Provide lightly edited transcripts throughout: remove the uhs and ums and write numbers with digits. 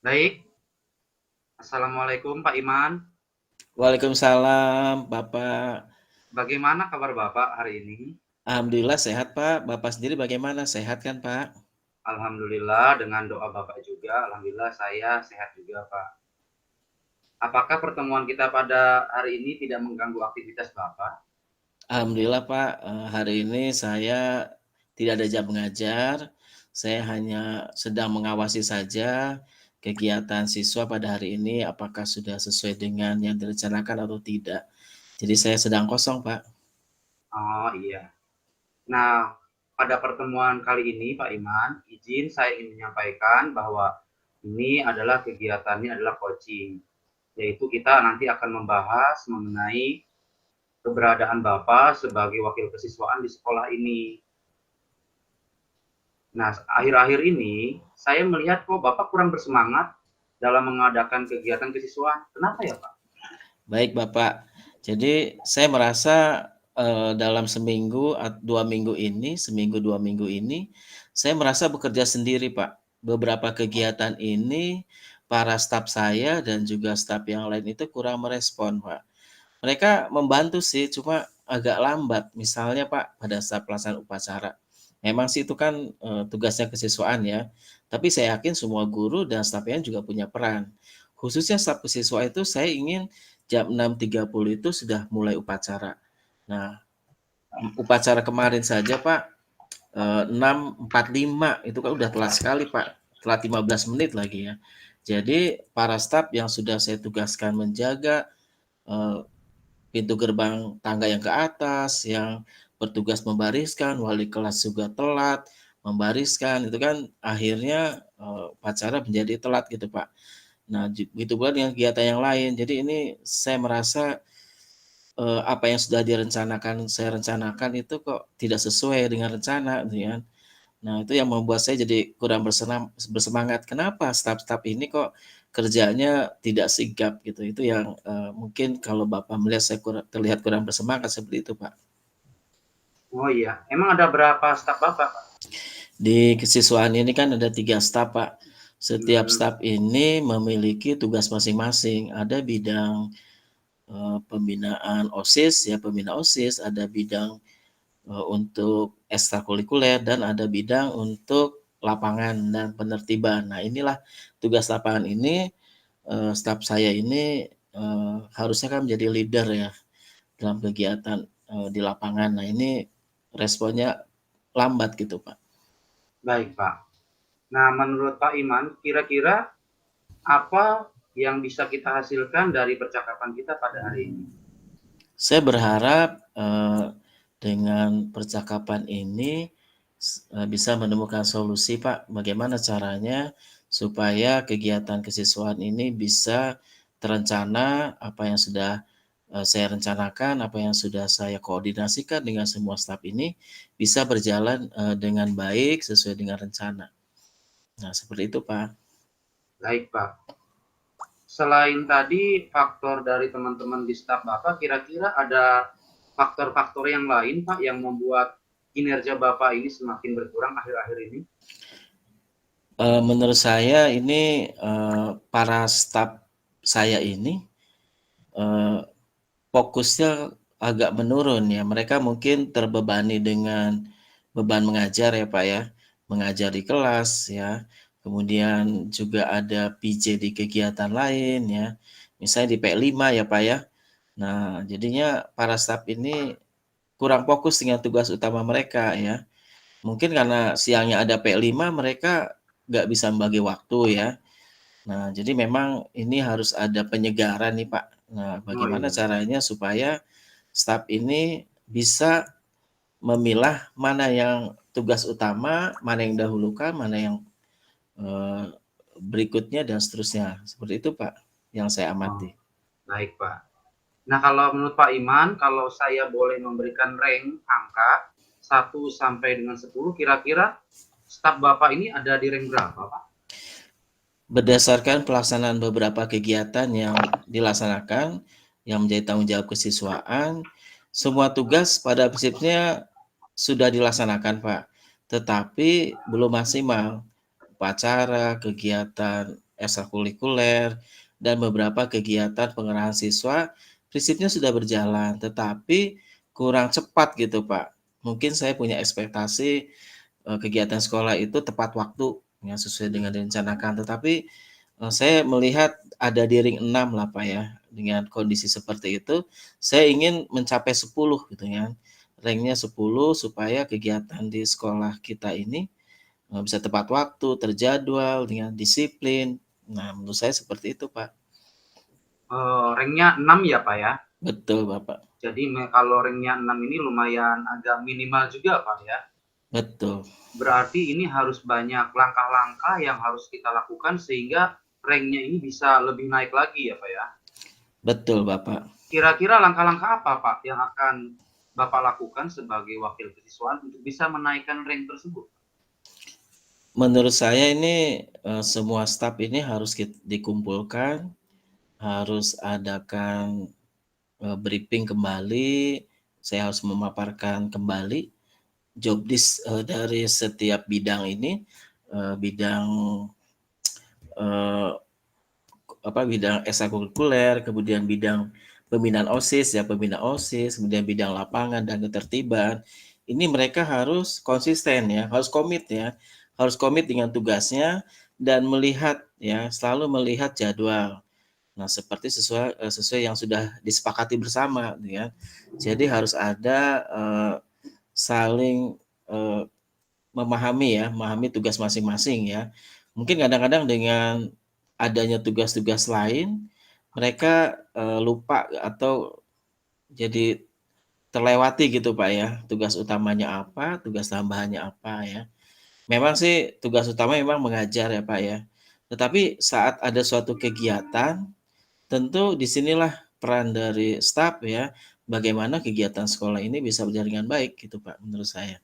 Baik, assalamualaikum Pak Iman. Waalaikumsalam, Bapak. Bagaimana kabar Bapak hari ini? Alhamdulillah sehat, Pak. Bapak sendiri bagaimana? Sehat kan, Pak? Alhamdulillah dengan doa Bapak juga, alhamdulillah saya sehat juga Pak. Apakah pertemuan kita pada hari ini tidak mengganggu aktivitas Bapak? Alhamdulillah, Pak. Hari ini saya tidak ada jam mengajar. Saya hanya sedang mengawasi saja kegiatan siswa pada hari ini, apakah sudah sesuai dengan yang direncanakan atau tidak. Jadi saya sedang kosong, Pak. Oh iya. Nah, pada pertemuan kali ini Pak Iman, izin saya ingin menyampaikan bahwa ini adalah kegiatannya adalah coaching, yaitu kita nanti akan membahas mengenai keberadaan Bapak sebagai wakil kesiswaan di sekolah ini. Nah, akhir-akhir ini saya melihat kok Bapak kurang bersemangat dalam mengadakan kegiatan kesiswaan. Kenapa ya, Pak? Baik, Bapak. Jadi saya merasa, dalam seminggu 2 minggu ini, seminggu 2 minggu ini, saya merasa bekerja sendiri, Pak. Beberapa kegiatan ini para staf saya dan juga staf yang lain itu kurang merespon, Pak. Mereka membantu sih, cuma agak lambat. Misalnya, Pak, pada saat pelaksanaan upacara. Memang sih itu kan, tugasnya kesiswaan ya, tapi saya yakin semua guru dan staf yang juga punya peran. Khususnya staf kesiswa itu saya ingin jam 6.30 itu sudah mulai upacara. Nah, upacara kemarin saja, Pak, 6.45 itu kan udah telat sekali, Pak, telat 15 menit lagi ya. Jadi para staf yang sudah saya tugaskan menjaga, eee, pintu gerbang tangga yang ke atas, yang bertugas membariskan, wali kelas juga telat membariskan, itu kan akhirnya, upacara menjadi telat gitu, Pak. Nah, begitu pula dengan kegiatan yang lain. Jadi ini saya merasa, apa yang sudah saya rencanakan itu kok tidak sesuai dengan rencana gitu ya. Nah, itu yang membuat saya jadi kurang bersemangat. Kenapa staf-staf ini kok kerjanya tidak sigap gitu. Itu yang, mungkin kalau Bapak melihat saya terlihat kurang bersemangat seperti itu, Pak. Oh iya, emang ada berapa staf Bapak, Pak? Di kesiswaan ini kan ada 3 staf, Pak. Setiap Hmm, staf ini memiliki tugas masing-masing. Ada bidang, pembinaan OSIS ya, pembina OSIS, ada bidang, untuk ekstrakurikuler dan ada bidang untuk lapangan dan penertiban. Nah, inilah tugas lapangan ini, staf saya ini, harusnya kan menjadi leader ya dalam kegiatan, di lapangan. Nah, ini responnya lambat gitu, Pak. baik, Pak. Nah, menurut Pak Iman, kira-kira apa yang bisa kita hasilkan dari percakapan kita pada hari ini? Saya berharap, dengan percakapan ini bisa menemukan solusi, Pak. Bagaimana caranya supaya kegiatan kesiswaan ini bisa terencana, apa yang sudah, saya rencanakan, apa yang sudah saya koordinasikan dengan semua staf ini bisa berjalan, dengan baik sesuai dengan rencana. Nah, seperti itu, Pak. Baik, Pak. Selain tadi faktor dari teman-teman di staf Bapak, kira-kira ada faktor-faktor yang lain, Pak, yang membuat kinerja Bapak ini semakin berkurang akhir-akhir ini? Menurut saya ini, para staf saya ini, eee fokusnya agak menurun ya, mereka mungkin terbebani dengan beban mengajar ya, Pak, ya. Mengajar di kelas ya, kemudian juga ada PJ di kegiatan lain ya, misalnya di P5 ya, Pak, ya. Nah, jadinya para staf ini kurang fokus dengan tugas utama mereka ya. Mungkin karena siangnya ada P5 mereka nggak bisa membagi waktu ya. Nah, jadi memang ini harus ada penyegaran nih, Pak. Nah, Oh bagaimana iya. caranya supaya staf ini bisa memilah mana yang tugas utama, mana yang dahulukan, mana yang, eee, berikutnya dan seterusnya. Seperti itu, Pak, yang saya Oh, amati. baik, Pak. Nah, kalau menurut Pak Iman, kalau saya boleh memberikan rank angka 1 sampai dengan 10, kira-kira staf Bapak ini ada di rank berapa, Pak? Berdasarkan pelaksanaan beberapa kegiatan yang dilaksanakan, yang menjadi tanggung jawab kesiswaan, semua tugas pada prinsipnya sudah dilaksanakan, Pak, tetapi belum maksimal. Upacara, kegiatan ekstrakurikuler, dan beberapa kegiatan pengerahan siswa, prinsipnya sudah berjalan, tetapi kurang cepat gitu, Pak. Mungkin saya punya ekspektasi, kegiatan sekolah itu tepat waktu, yang sesuai dengan direncanakan, tetapi, saya melihat ada di ring 6 lah, Pak, ya. Dengan kondisi seperti itu, saya ingin mencapai 10 gitu kan, ranknya 10 supaya kegiatan di sekolah kita ini, bisa tepat waktu, terjadwal, dengan disiplin. Nah, menurut saya seperti itu, Pak. Ranknya 6 ya Pak ya? Betul, Bapak. Jadi kalau ranknya 6 ini lumayan agak minimal juga Pak ya? Betul. Berarti ini harus banyak langkah-langkah yang harus kita lakukan sehingga ranknya ini bisa lebih naik lagi ya Pak ya? Betul, Bapak. Kira-kira langkah-langkah apa Pak yang akan Bapak lakukan sebagai wakil kesiswaan untuk bisa menaikkan rank tersebut? Menurut saya ini, semua staf ini harus dikumpulkan, harus adakan, briefing kembali, saya harus memaparkan kembali job desk, dari setiap bidang ini, bidang, eee, bidang ekstrakurikuler, kemudian bidang pembinaan OSIS ya, pembina OSIS, kemudian bidang lapangan dan ketertiban. Ini mereka harus konsisten ya, harus komit ya, harus komit dengan tugasnya dan melihat ya, selalu melihat jadwal. Nah, seperti sesuai yang sudah disepakati bersama gitu ya. Jadi harus ada, saling, eee, memahami ya, memahami tugas masing-masing ya. Mungkin kadang-kadang dengan adanya tugas-tugas lain, mereka, lupa atau jadi terlewati gitu, Pak, ya, tugas utamanya apa, tugas tambahannya apa ya. Memang sih tugas utama memang mengajar ya, Pak, ya. Tetapi saat ada suatu kegiatan, tentu disinilah peran dari staf ya, bagaimana kegiatan sekolah ini bisa berjalan dengan baik gitu, Pak, menurut saya.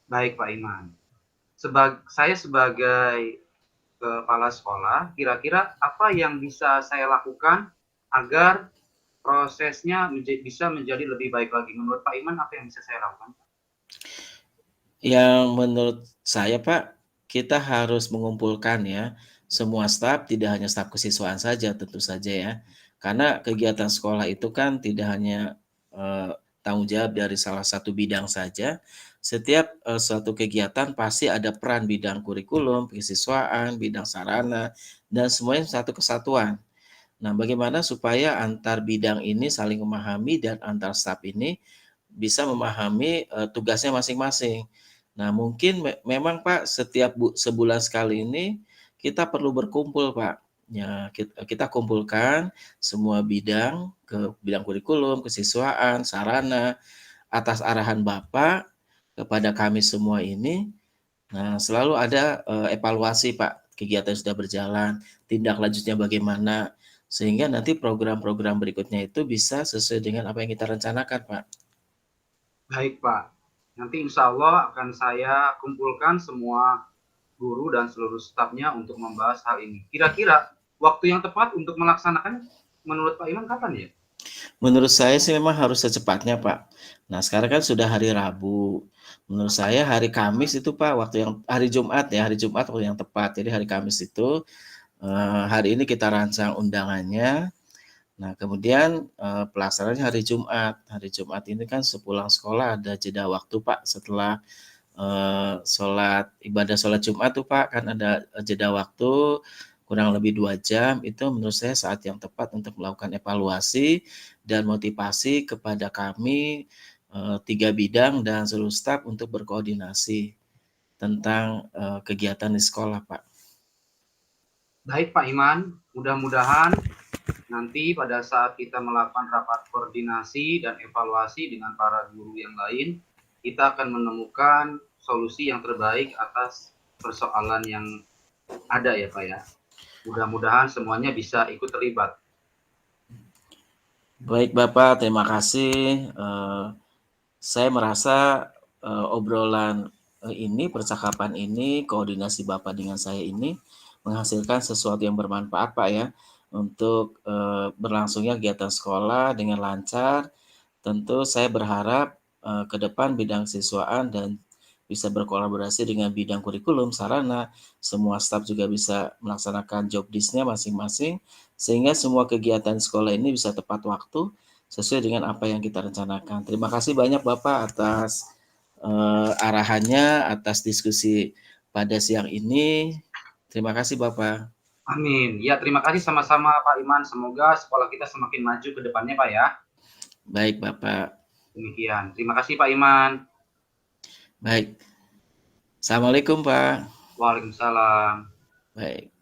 Baik Pak Iman. Saya sebagai kepala sekolah, kira-kira apa yang bisa saya lakukan agar prosesnya bisa menjadi lebih baik lagi? Menurut Pak Iman, apa yang bisa saya lakukan? Yang menurut saya, Pak, kita harus mengumpulkan ya, semua staf, tidak hanya staf kesiswaan saja tentu saja ya. Karena kegiatan sekolah itu kan tidak hanya, tanggung jawab dari salah satu bidang saja. Setiap, suatu kegiatan pasti ada peran bidang kurikulum, kesiswaan, bidang sarana, dan semuanya satu kesatuan. Nah, bagaimana supaya antar bidang ini saling memahami dan antar staf ini bisa memahami, tugasnya masing-masing. Nah, mungkin memang Pak, setiap sebulan sekali ini kita perlu berkumpul Pak. Ya, kita kumpulkan semua bidang, ke bidang kurikulum, kesiswaan, sarana, atas arahan Bapak kepada kami semua ini. Nah, selalu ada, evaluasi Pak, kegiatan sudah berjalan, tindak lanjutnya bagaimana, sehingga nanti program-program berikutnya itu bisa sesuai dengan apa yang kita rencanakan Pak. Baik Pak, nanti insya Allah akan saya kumpulkan semua guru dan seluruh stafnya untuk membahas hal ini. Kira-kira waktu yang tepat untuk melaksanakan menurut Pak Iman kapan ya? Menurut saya sih memang harus secepatnya, Pak. Nah, sekarang kan sudah hari Rabu. Menurut saya hari Kamis itu, Pak, hari Jumat ya, hari Jumat waktu yang tepat. Jadi hari Kamis itu, hari ini kita rancang undangannya. Nah, kemudian, pelaksanaannya hari Jumat. Hari Jumat ini kan sepulang sekolah ada jeda waktu, Pak, setelah, ibadah sholat Jumat tuh, Pak, kan ada, jeda waktu kurang lebih 2 jam, itu menurut saya saat yang tepat untuk melakukan evaluasi dan motivasi kepada kami, 3 bidang dan seluruh staf untuk berkoordinasi tentang, kegiatan di sekolah, Pak. Baik Pak Iman, mudah-mudahan nanti pada saat kita melakukan rapat koordinasi dan evaluasi dengan para guru yang lain, kita akan menemukan solusi yang terbaik atas persoalan yang ada ya Pak ya. Mudah-mudahan semuanya bisa ikut terlibat. Baik Bapak, terima kasih, saya merasa, obrolan, ini, percakapan ini, koordinasi Bapak dengan saya ini, menghasilkan sesuatu yang bermanfaat, Pak, ya, untuk, berlangsungnya kegiatan sekolah dengan lancar. Tentu saya berharap, ke depan bidang siswaan dan bisa berkolaborasi dengan bidang kurikulum, sarana, semua staf juga bisa melaksanakan job desk-nya masing-masing, sehingga semua kegiatan sekolah ini bisa tepat waktu sesuai dengan apa yang kita rencanakan. Terima kasih banyak Bapak atas arahannya, atas diskusi pada siang ini. Terima kasih Bapak. Amin. Ya, terima kasih sama-sama Pak Iman. Semoga sekolah kita semakin maju ke depannya, Pak ya. Baik Bapak. Demikian. Terima kasih Pak Iman. Baik. Assalamualaikum Pak. Waalaikumsalam. Baik.